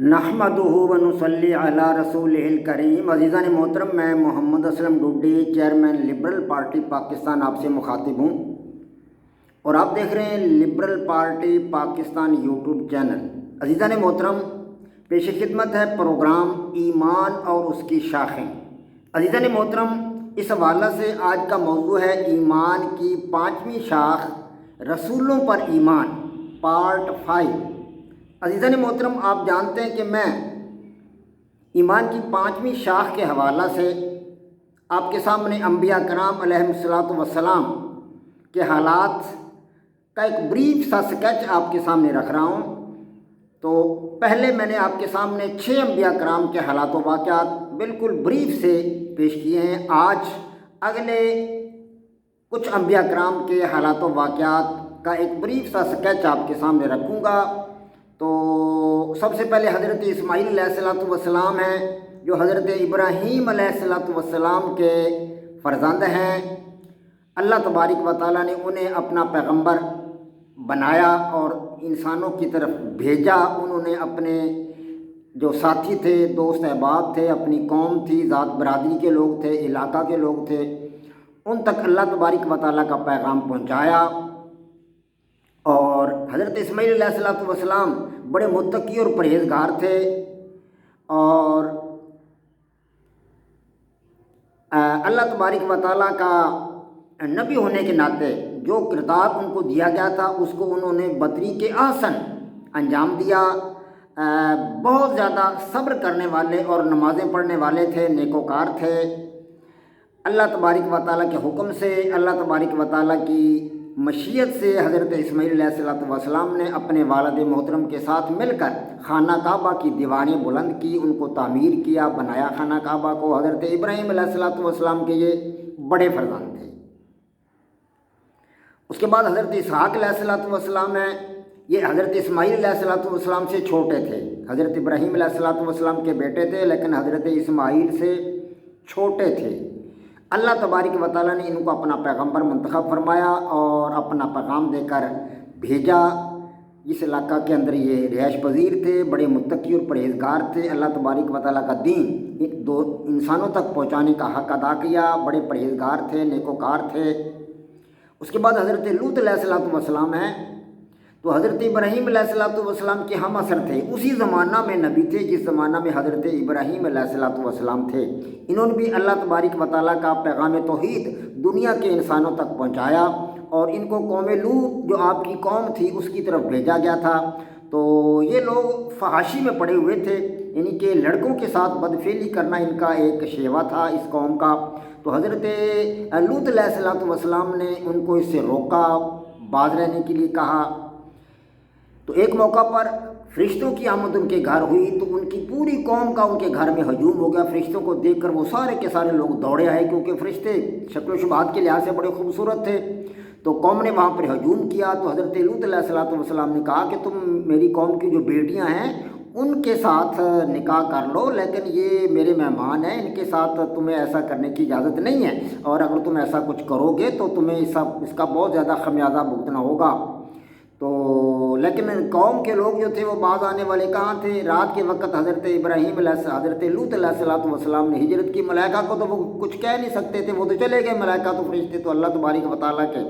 نحمدہ و نصلی علی رسولہ الکریم۔ عزیزان محترم، میں Muhammad Aslam Dodi, chairman liberal party Pakistan, آپ سے مخاطب ہوں اور آپ دیکھ رہے ہیں liberal party Pakistan YouTube channel. عزیزان محترم، پیش خدمت ہے پروگرام ایمان اور اس کی شاخیں۔ عزیزان محترم، اس حوالے سے آج کا موضوع ہے ایمان کی 5ویں شاخ، رسولوں پر ایمان، پارٹ 5۔ عزیزان محترم، آپ جانتے ہیں کہ میں ایمان کی 5ویں شاخ کے حوالہ سے آپ کے سامنے انبیاء کرام علیہم الصلوۃ والسلام کے حالات کا ایک بریف سا سکیچ آپ کے سامنے رکھ رہا ہوں۔ تو پہلے میں نے آپ کے سامنے 6 انبیاء کرام کے حالات و واقعات بالکل بریف سے پیش کیے ہیں۔ آج اگلے کچھ انبیاء کرام کے حالات و واقعات کا ایک بریف سا سکیچ آپ کے سامنے رکھوں گا۔ تو سب سے پہلے حضرت اسماعیل علیہ الصلوۃ والسلام ہیں، جو حضرت ابراہیم علیہ الصلوۃ والسلام کے فرزند ہیں۔ اللہ تبارک و تعالیٰ نے انہیں اپنا پیغمبر بنایا اور انسانوں کی طرف بھیجا۔ انہوں نے اپنے جو ساتھی تھے، دوست احباب تھے، اپنی قوم تھی، ذات برادری کے لوگ تھے، علاقہ کے لوگ تھے، ان تک اللہ تبارک و تعالیٰ کا پیغام پہنچایا۔ اور حضرت اسماعیل علیہ الصلوۃ والسلام بڑے متقی اور پرہیزگار تھے، اور اللہ تبارک و تعالیٰ کا نبی ہونے کے ناطے جو کردار ان کو دیا گیا تھا اس کو انہوں نے بطریق احسن انجام دیا۔ بہت زیادہ صبر کرنے والے اور نمازیں پڑھنے والے تھے، نیکوکار تھے۔ اللہ تبارک و تعالیٰ کے حکم سے، اللہ تبارک و تعالیٰ کی مشیت سے حضرت اسماعیل علیہ الصلوۃ والسلام نے اپنے والد محترم کے ساتھ مل کر خانہ کعبہ کی دیواریں بلند کی، ان کو تعمیر کیا، بنایا خانہ کعبہ کو۔ حضرت ابراہیم علیہ الصلوۃ والسلام کے یہ بڑے فرزند تھے۔ اس کے بعد حضرت اسحاق علیہ الصلوۃ والسلام ہیں، یہ حضرت اسماعیل علیہ الصلوۃ والسلام سے چھوٹے تھے۔ حضرت ابراہیم علیہ الصلوۃ والسلام کے بیٹے تھے، لیکن حضرت اسماعیل سے چھوٹے تھے۔ اللہ تبارک و تعالیٰ نے ان کو اپنا پیغمبر منتخب فرمایا اور اپنا پیغام دے کر بھیجا۔ جس علاقہ کے اندر یہ رہائش پذیر تھے، بڑے متقی اور پرہیزگار تھے، اللہ تبارک و تعالیٰ کا دین انسانوں تک پہنچانے کا حق ادا کیا، بڑے پرہیزگار تھے، نیکوکار تھے۔ اس کے بعد حضرت لوط علیہ الصلوۃ والسلام ہیں، تو حضرت ابراہیم علیہ الصلوۃ والسلام کے ہم عصر تھے، اسی زمانہ میں نبی تھے جس زمانہ میں حضرت ابراہیم علیہ الصلوۃ والسلام تھے۔ انہوں نے بھی اللہ تبارک و تعالیٰ کا پیغام توحید دنیا کے انسانوں تک پہنچایا، اور ان کو قوم لوط جو آپ کی قوم تھی اس کی طرف بھیجا گیا تھا۔ تو یہ لوگ فحاشی میں پڑے ہوئے تھے، یعنی کہ لڑکوں کے ساتھ بدفعلی کرنا ان کا ایک شیوا تھا اس قوم کا۔ تو حضرت لوط علیہ الصلوۃ والسلام نے ان کو اس سے روکا، باز رہنے کے لیے کہا۔ تو ایک موقع پر فرشتوں کی آمد ان کے گھر ہوئی، تو ان کی پوری قوم کا ان کے گھر میں ہجوم ہو گیا۔ فرشتوں کو دیکھ کر وہ سارے کے سارے لوگ دوڑے آئے، کیونکہ فرشتے شکل و شباہت کے لحاظ سے بڑے خوبصورت تھے۔ تو قوم نے وہاں پر ہجوم کیا، تو حضرت لوط علیہ الصلوۃ والسلام نے کہا کہ تم میری قوم کی جو بیٹیاں ہیں ان کے ساتھ نکاح کر لو، لیکن یہ میرے مہمان ہیں، ان کے ساتھ تمہیں ایسا کرنے کی اجازت نہیں ہے، اور اگر تم ایسا کچھ کرو گے تو تمہیں اس کا بہت زیادہ خمیازہ بھگتنا ہوگا۔ تو لیکن قوم کے لوگ جو تھے وہ باز آنے والے کہاں تھے؟ رات کے وقت حضرت لوط علیہ الصلوۃ والسلام نے ہجرت کی۔ ملائکہ کو تو وہ کچھ کہہ نہیں سکتے تھے، وہ تو چلے گئے، ملائکہ تو فرشتے تو اللہ تبارک و تعالیٰ کے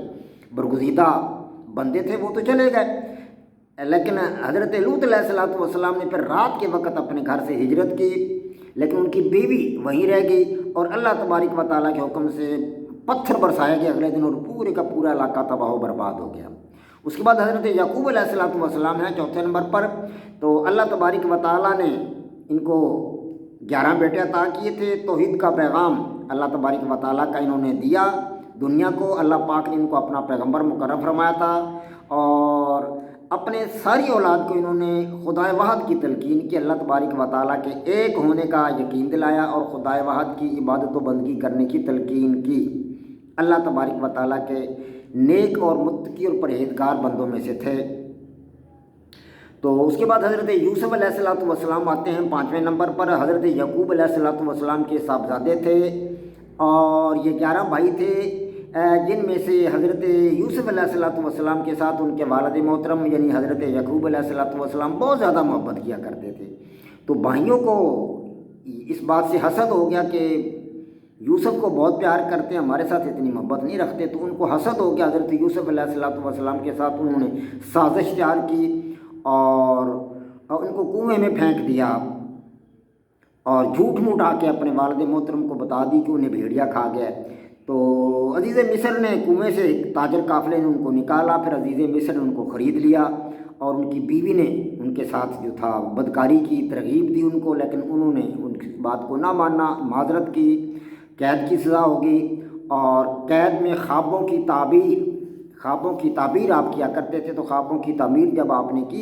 برگزیدہ بندے تھے، وہ تو چلے گئے۔ لیکن حضرت لوط علیہ الصلوۃ والسلام نے پھر رات کے وقت اپنے گھر سے ہجرت کی، لیکن ان کی بیوی وہیں رہ گئی، اور اللہ تبارک و تعالیٰ کے حکم سے پتھر برسائے گئے اگلے دن، اور پورے کا پورا علاقہ تباہ و برباد ہو گیا۔ اس کے بعد حضرت یعقوب علیہ الصلوۃ والسلام ہیں چوتھے نمبر پر۔ تو اللہ تبارک و تعالیٰ نے ان کو 11 بیٹے عطا کیے تھے۔ توحید کا پیغام اللہ تبارک و تعالیٰ کا انہوں نے دیا دنیا کو۔ اللہ پاک نے ان کو اپنا پیغمبر مقرر فرمایا تھا، اور اپنے ساری اولاد کو انہوں نے خدائے واحد کی تلقین کی، اللہ تبارک و تعالیٰ کے ایک ہونے کا یقین دلایا، اور خدائے واحد کی عبادت و بندگی کرنے کی تلقین کی۔ اللہ تبارک و تعالیٰ کے نیک اور متقی اور پرہیزگار بندوں میں سے تھے۔ تو اس کے بعد حضرت یوسف علیہ الصلوۃ والسلام آتے ہیں 5ویں نمبر پر۔ حضرت یعقوب علیہ الصلوۃ والسلام کے صاحبزادے تھے، اور یہ 11 بھائی تھے، جن میں سے حضرت یوسف علیہ الصلوۃ والسلام کے ساتھ ان کے والد محترم یعنی حضرت یعقوب علیہ الصلوۃ والسلام بہت زیادہ محبت کیا کرتے تھے۔ تو بھائیوں کو اس بات سے حسد ہو گیا کہ یوسف کو بہت پیار کرتے ہیں، ہمارے ساتھ اتنی محبت نہیں رکھتے، تو ان کو حسد ہو گیا حضرت یوسف علیہ السلام کے ساتھ انہوں نے سازش تیار کی اور ان کو کنویں میں پھینک دیا اور جھوٹ موٹ آ کے اپنے والد محترم کو بتا دی کہ انہیں بھیڑیا کھا گیا۔ تو عزیز مصر نے کنویں سے تاجر قافلے نے ان کو نکالا، پھر عزیز مصر نے ان کو خرید لیا اور ان کی بیوی نے ان کے ساتھ جو تھا بدکاری کی، ترغیب دی ان کو، لیکن انہوں نے ان کی بات کو نہ ماننا، معذرت کی، قید کی سزا ہوگی اور قید میں خوابوں کی تعبیر آپ کیا کرتے تھے، تو خوابوں کی تعبیر جب آپ نے کی،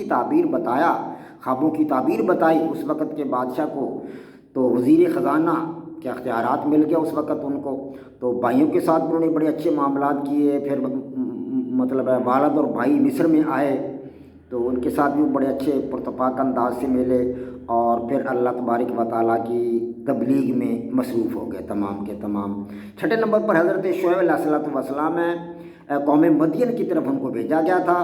خوابوں کی تعبیر بتائی اس وقت کے بادشاہ کو، تو وزیر خزانہ کے اختیارات مل گیا اس وقت ان کو۔ تو بھائیوں کے ساتھ انہوں نے بڑے اچھے معاملات کیے، پھر مطلب ہے والد اور بھائی مصر میں آئے تو ان کے ساتھ بھی بڑے اچھے پرتپاک انداز سے ملے اور پھر اللہ تبارک و تعالیٰ کی تبلیغ میں مصروف ہو گئے تمام کے تمام۔ چھٹے نمبر پر حضرت شعیب علیہ السلام ہے، قوم مدین کی طرف ان کو بھیجا گیا تھا،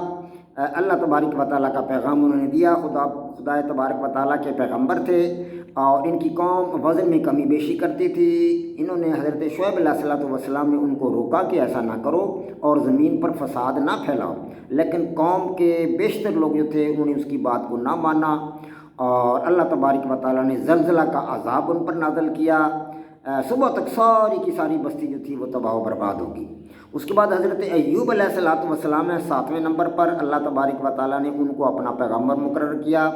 اللہ تبارک و تعالیٰ کا پیغام انہوں نے دیا، خدا تبارک و تعالیٰ کے پیغمبر تھے اور ان کی قوم وزن میں کمی بیشی کرتی تھی۔ انہوں نے حضرت شعیب علیہ السلام نے ان کو روکا کہ ایسا نہ کرو اور زمین پر فساد نہ پھیلاؤ، لیکن قوم کے بیشتر لوگ جو تھے انہوں نے اس کی بات کو نہ مانا اور اللہ تبارک و تعالیٰ نے زلزلہ کا عذاب ان پر نازل کیا، صبح تک ساری کی ساری بستی جو تھی وہ تباہ و برباد ہوگی۔ اس کے بعد حضرت ایوب علیہ السلام ہے 7ویں نمبر پر، اللہ تبارک و تعالیٰ نے ان کو اپنا پیغمبر مقرر کیا،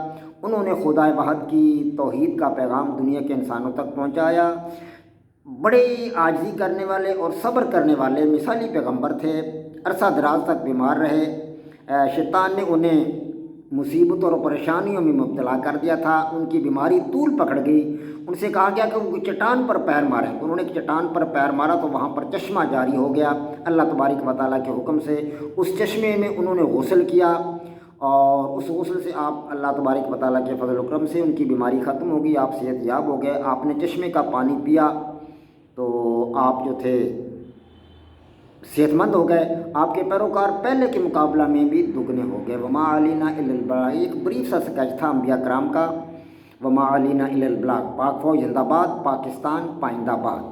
انہوں نے خدا وحد کی توحید کا پیغام دنیا کے انسانوں تک پہنچایا، بڑے عاجزی کرنے والے اور صبر کرنے والے مثالی پیغمبر تھے، عرصہ دراز تک بیمار رہے، شیطان نے انہیں مصیبتوں اور پریشانیوں میں مبتلا کر دیا تھا، ان کی بیماری طول پکڑ گئی، ان سے کہا گیا کہ وہ چٹان پر پیر ماریں، انہوں نے چٹان پر پیر مارا تو وہاں پر چشمہ جاری ہو گیا اللہ تبارک و تعالیٰ کے حکم سے، اس چشمے میں انہوں نے غسل کیا اور اس غسل سے آپ اللہ تبارک و تعالیٰ کے فضل و کرم سے ان کی بیماری ختم ہو گئی، آپ صحت یاب ہو گئے، آپ نے چشمے کا پانی پیا تو آپ جو تھے صحت مند ہو گئے، آپ کے پیروکار پہلے کے مقابلہ میں بھی دگنے ہو گئے۔ وما علینا الا البلاغ، ایک بریف سا سکیچ تھا انبیاء کرام کا۔ وما علینا الا البلاغ۔ پاک فوج زندہ باد، پاکستان پائندہ باد۔